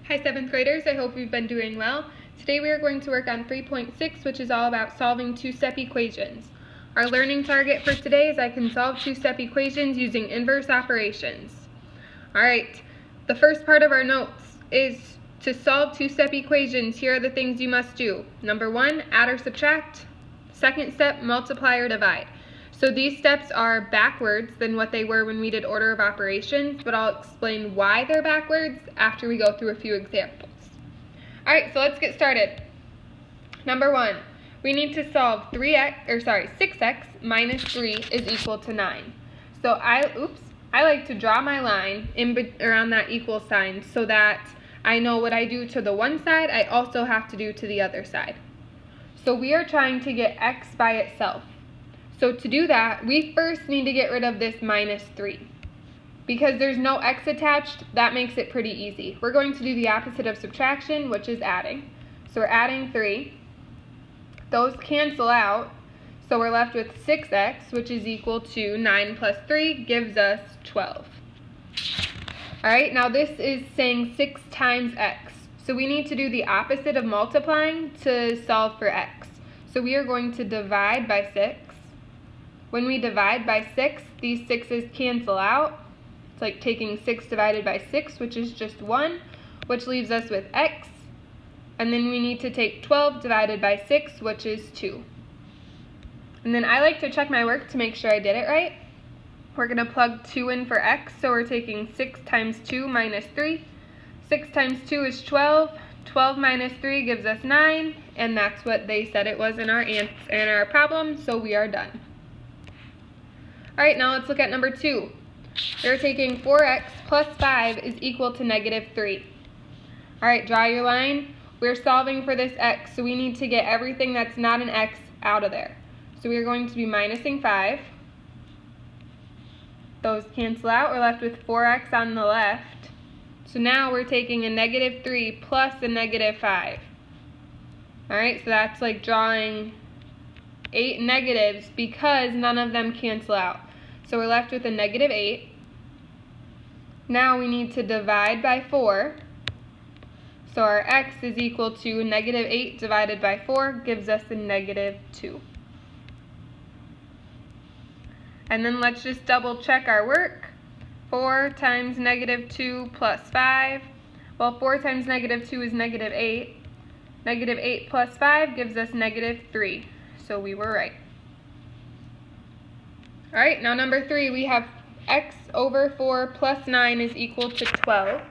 Hi 7th graders, I hope you've been doing well. Today we are going to work on 3.6, which is all about solving two-step equations. Our learning target for today is I can solve two-step equations using inverse operations. Alright, the first part of our notes is to solve two-step equations, here are the things you must do. Number 1, add or subtract. Second step, multiply or divide. So these steps are backwards than what they were when we did order of operations, but I'll explain why they're backwards after we go through a few examples. Alright, so let's get started. Number 1, we need to solve 6x minus 3 is equal to 9. So I like to draw my line around that equal sign so that I know what I do to the one side, I also have to do to the other side. So we are trying to get x by itself. So to do that, we first need to get rid of this minus 3. Because there's no x attached, that makes it pretty easy. We're going to do the opposite of subtraction, which is adding. So we're adding 3. Those cancel out, so we're left with 6x, which is equal to 9 plus 3 gives us 12. Alright, now this is saying 6 times x. So we need to do the opposite of multiplying to solve for x. So we are going to divide by 6. When we divide by 6, these 6's cancel out. It's like taking 6 divided by 6, which is just 1, which leaves us with x. And then we need to take 12 divided by 6, which is 2. And then I like to check my work to make sure I did it right. We're going to plug 2 in for x, so we're taking 6 times 2 minus 3. 6 times 2 is 12. 12 minus 3 gives us 9, and that's what they said it was in our problem, so we are done. Alright, now let's look at number 2. We're taking 4x plus 5 is equal to negative 3. Alright, draw your line. We're solving for this x, so we need to get everything that's not an x out of there. So we are going to be minusing 5. Those cancel out. We're left with 4x on the left. So now we're taking a negative 3 plus a negative 5. Alright, so that's like drawing 8 negatives because none of them cancel out. So we're left with a negative 8. Now we need to divide by 4. So our x is equal to negative 8 divided by 4 gives us a negative 2. And then let's just double check our work. 4 times negative 2 plus 5. Well, 4 times negative 2 is negative 8. Negative 8 plus 5 gives us negative 3. So we were right. Alright, now number 3, we have x over 4 plus 9 is equal to 12.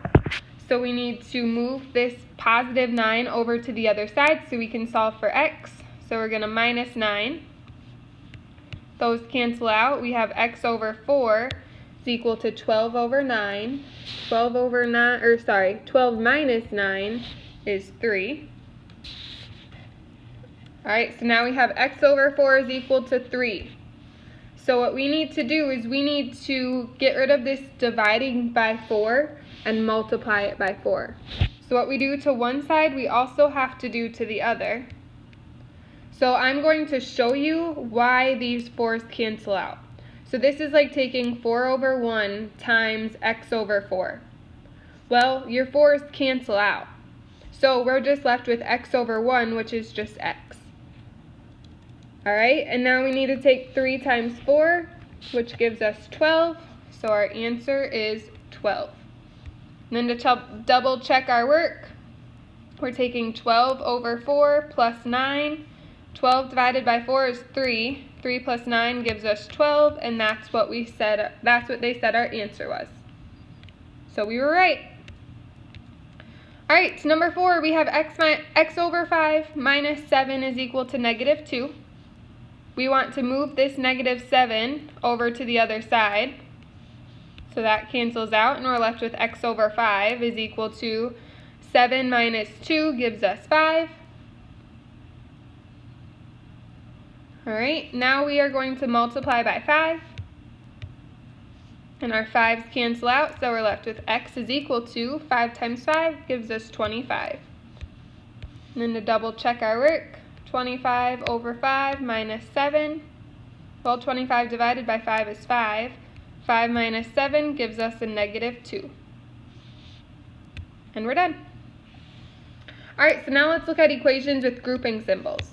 So we need to move this positive 9 over to the other side so we can solve for x. So we're going to minus 9. Those cancel out. We have x over 4 is equal to 12 over 9. 12 minus 9 is 3. Alright, so now we have x over 4 is equal to 3. So what we need to do is we need to get rid of this dividing by 4 and multiply it by 4. So what we do to one side, we also have to do to the other. So I'm going to show you why these 4's cancel out. So this is like taking 4 over 1 times x over 4. Well, your 4's cancel out. So we're just left with x over 1, which is just x. Alright, and now we need to take 3 times 4, which gives us 12. So our answer is 12. And then to double check our work, we're taking 12 over 4 plus 9. 12 divided by 4 is 3. 3 plus 9 gives us 12, and that's what they said our answer was. So we were right. Alright, so number 4, we have x over 5 minus 7 is equal to negative 2. We want to move this negative 7 over to the other side. So that cancels out, and we're left with x over 5 is equal to 7 minus 2 gives us 5. Alright, now we are going to multiply by 5. And our 5's cancel out, so we're left with x is equal to 5 times 5 gives us 25. And then to double check our work, 25 over 5 minus 7. Well, 25 divided by 5 is 5. 5 minus 7 gives us a negative 2. And we're done. Alright, so now let's look at equations with grouping symbols.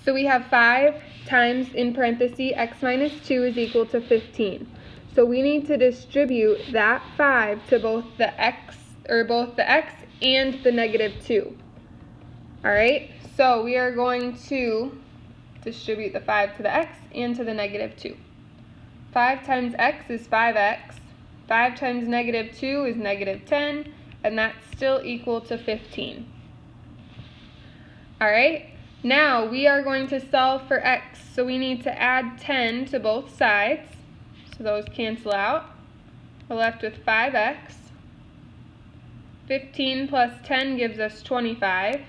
So we have 5 times, in parentheses, x minus 2 is equal to 15. So we need to distribute that 5 to both the x and the negative 2. Alright, so we are going to distribute the 5 to the x and to the negative 2. 5 times x is 5x. 5 times negative 2 is negative 10, and that's still equal to 15. Alright, now we are going to solve for x, so we need to add 10 to both sides, so those cancel out. We're left with 5x. 15 plus 10 gives us 25.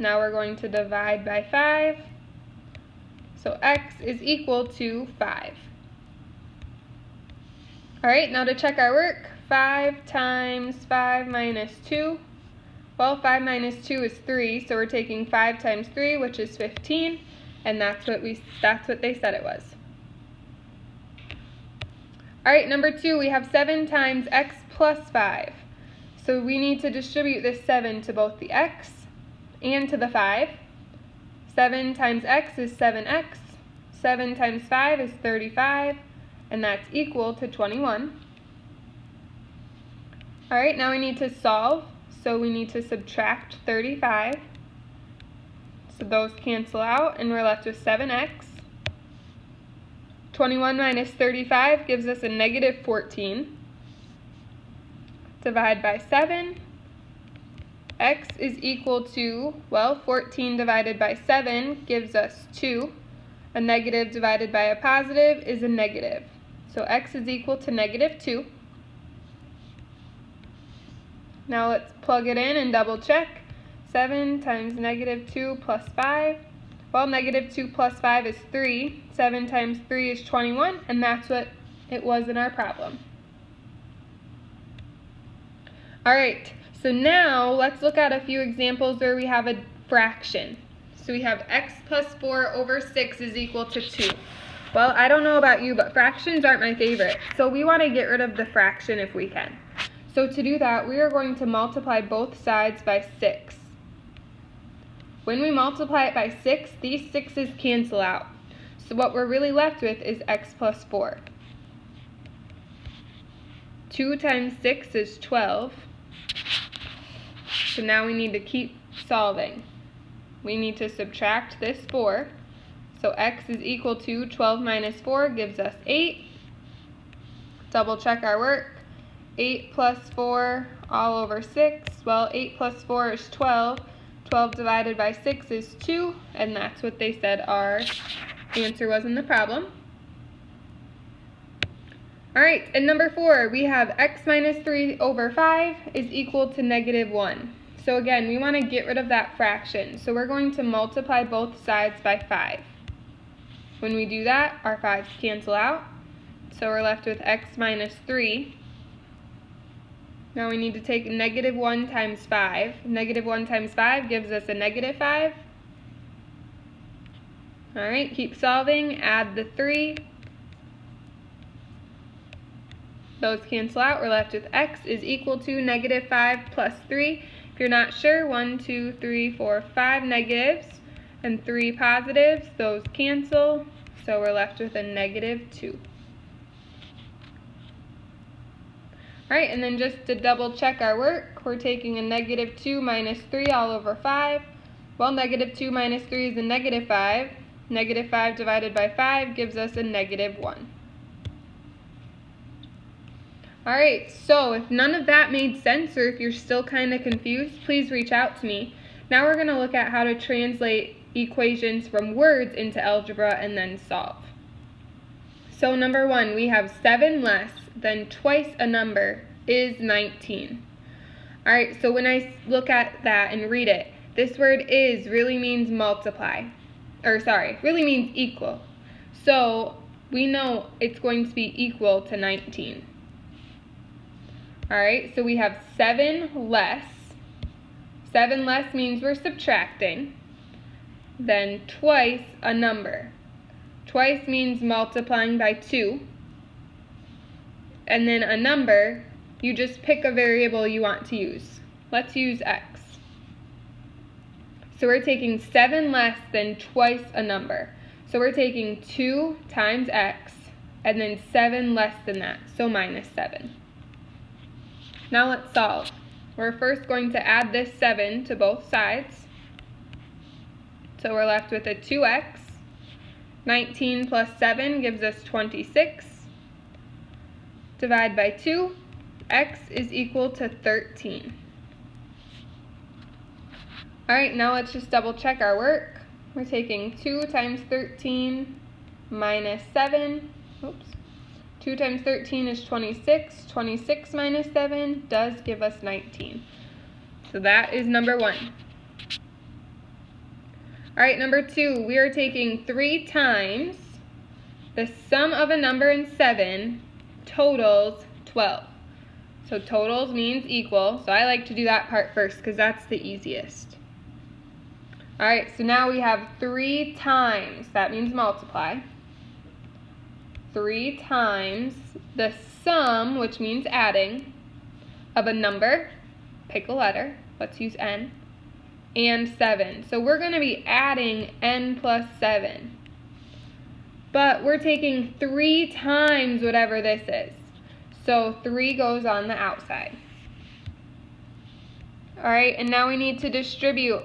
Now we're going to divide by 5, so x is equal to 5. Alright, now to check our work, 5 times 5 minus 2. Well, 5 minus 2 is 3, so we're taking 5 times 3, which is 15, and that's what they said it was. Alright, number 2, we have 7 times x plus 5. So we need to distribute this 7 to both the x and to the 5. 7 times x is 7x. 7 times 5 is 35, and that's equal to 21. Alright, now we need to solve. So we need to subtract 35. So those cancel out, and we're left with 7x. 21 minus 35 gives us a negative 14. Divide by 7. X is equal to, well, 14 divided by 7 gives us 2. A negative divided by a positive is a negative. So x is equal to negative 2. Now let's plug it in and double check. 7 times negative 2 plus 5. Well, negative 2 plus 5 is 3. 7 times 3 is 21, and that's what it was in our problem. Alright, so now let's look at a few examples where we have a fraction. So we have x plus 4 over 6 is equal to 2. Well, I don't know about you, but fractions aren't my favorite. So we want to get rid of the fraction if we can. So to do that, we are going to multiply both sides by 6. When we multiply it by 6, these 6's cancel out. So what we're really left with is x plus 4. 2 times 6 is 12. So now we need to keep solving. We need to subtract this 4. So x is equal to 12 minus 4 gives us 8. Double check our work. 8 plus 4 all over 6. Well, 8 plus 4 is 12. 12 divided by 6 is 2, and that's what they said our answer was in the problem. Alright, and number 4, we have x minus 3 over 5 is equal to negative 1. So again, we want to get rid of that fraction. So we're going to multiply both sides by 5. When we do that, our 5's cancel out. So we're left with x minus 3. Now we need to take negative 1 times 5. Negative 1 times 5 gives us a negative 5. Alright, keep solving. Add the 3. Those cancel out. We're left with x is equal to negative 5 plus 3. If you're not sure, 1, 2, 3, 4, 5 negatives and 3 positives. Those cancel. So we're left with a negative 2. Alright, and then just to double check our work, we're taking a negative 2 minus 3 all over 5. Well, negative 2 minus 3 is a negative 5. Negative 5 divided by 5 gives us a negative 1. Alright, so if none of that made sense, or if you're still kind of confused, please reach out to me. Now we're going to look at how to translate equations from words into algebra and then solve. So number 1, we have 7 less than twice a number is 19. Alright, so when I look at that and read it, this word is really means multiply. Really means equal. So we know it's going to be equal to 19. Alright, so we have 7 less. 7 less means we're subtracting. Then twice a number. Twice means multiplying by 2. And then a number, you just pick a variable you want to use. Let's use x. So we're taking 7 less than twice a number. So we're taking 2 times x and then 7 less than that, so minus 7. Now let's solve. We're first going to add this 7 to both sides. So we're left with a 2x. 19 plus 7 gives us 26. Divide by 2. X is equal to 13. Alright, now let's just double check our work. We're taking 2 times 13 minus 7. Oops. 2 times 13 is 26. 26 minus 7 does give us 19. So that is number 1. Alright, number 2, we are taking 3 times the sum of a number and 7 totals 12. So totals means equal, so I like to do that part first because that's the easiest. Alright, so now we have 3 times, that means multiply. 3 times the sum, which means adding, of a number, pick a letter, let's use n, and 7. So we're going to be adding n plus 7. But we're taking 3 times whatever this is. So 3 goes on the outside. Alright, and now we need to distribute.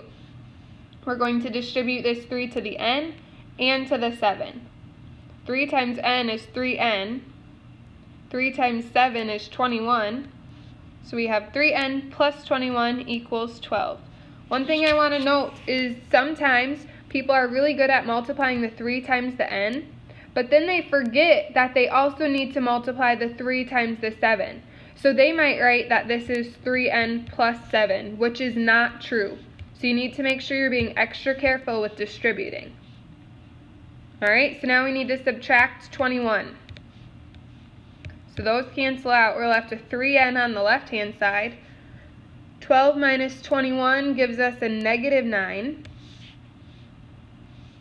We're going to distribute this 3 to the n and to the 7. 3 times n is 3n. 3 times 7 is 21. So we have 3n plus 21 equals 12. One thing I want to note is sometimes people are really good at multiplying the 3 times the n, but then they forget that they also need to multiply the 3 times the 7. So they might write that this is 3n plus 7, which is not true. So you need to make sure you're being extra careful with distributing. Alright, so now we need to subtract 21. So those cancel out. We're left with 3n on the left-hand side. 12 minus 21 gives us a negative 9.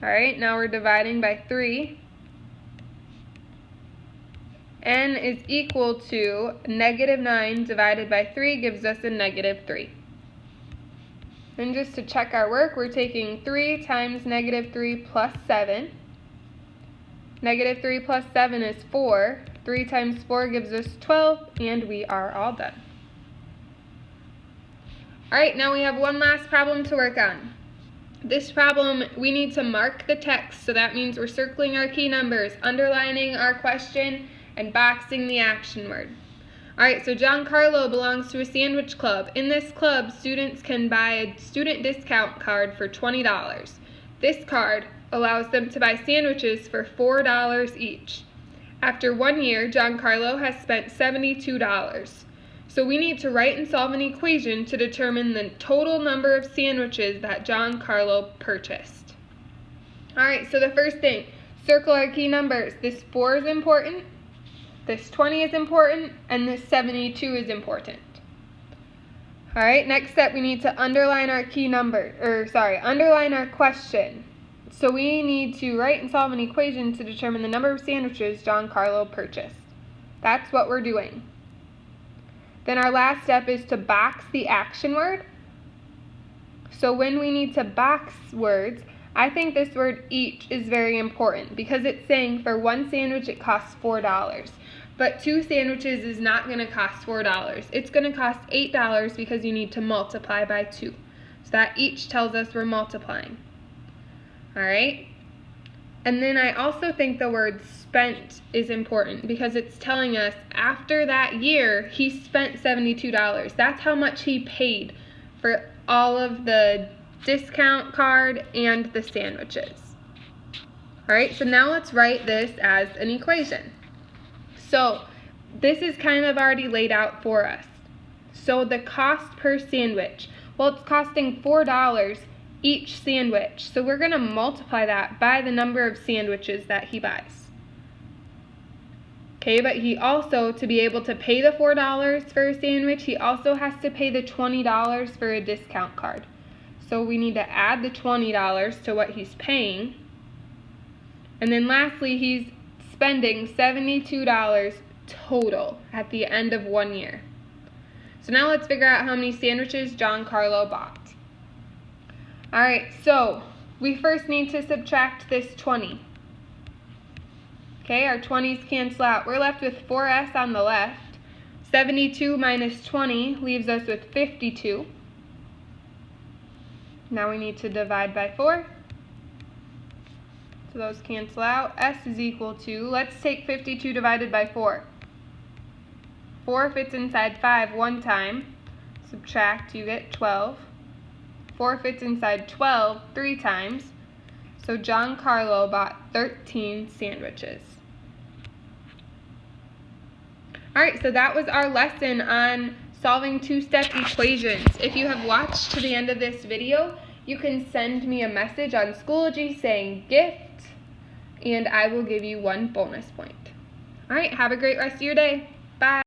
Alright, now we're dividing by 3. N is equal to negative 9 divided by 3 gives us a negative 3. And just to check our work, we're taking 3 times negative 3 plus 7. Negative 3 plus 7 is 4. 3 times 4 gives us 12, and we are all done. Alright, now we have one last problem to work on. This problem, we need to mark the text, so that means we're circling our key numbers, underlining our question, and boxing the action word. Alright, so Giancarlo belongs to a sandwich club. In this club, students can buy a student discount card for $20. This card allows them to buy sandwiches for $4 each. After 1 year, Giancarlo has spent $72. So we need to write and solve an equation to determine the total number of sandwiches that Giancarlo purchased. Alright, so the first thing, circle our key numbers. This 4 is important, this 20 is important, and this 72 is important. Alright, next step, we need to underline our underline our question. So we need to write and solve an equation to determine the number of sandwiches Giancarlo purchased. That's what we're doing. Then our last step is to box the action word. So when we need to box words, I think this word each is very important because it's saying for 1 sandwich it costs $4. But 2 sandwiches is not going to cost $4. It's going to cost $8 because you need to multiply by 2. So that each tells us we're multiplying. Alright? And then I also think the word spent is important because it's telling us after that year he spent $72. That's how much he paid for all of the discount card and the sandwiches. Alright, so now let's write this as an equation. So this is kind of already laid out for us. So the cost per sandwich, well, it's costing $4 each sandwich. So we're going to multiply that by the number of sandwiches that he buys. Okay, but he also, to be able to pay the $4 for a sandwich, he also has to pay the $20 for a discount card. So we need to add the $20 to what he's paying. And then lastly, he's spending $72 total at the end of 1 year. So now let's figure out how many sandwiches Giancarlo bought. Alright, so we first need to subtract this 20. Okay, our 20s cancel out. We're left with 4s on the left. 72 minus 20 leaves us with 52. Now we need to divide by 4. So those cancel out. S is equal to, let's take 52 divided by 4. 4 fits inside 5 one time. Subtract, you get 12. 4 fits inside 12 3 times. So Giancarlo bought 13 sandwiches. Alright, so that was our lesson on solving two-step equations. If you have watched to the end of this video, you can send me a message on Schoology saying gift, and I will give you 1 bonus point. Alright, have a great rest of your day. Bye.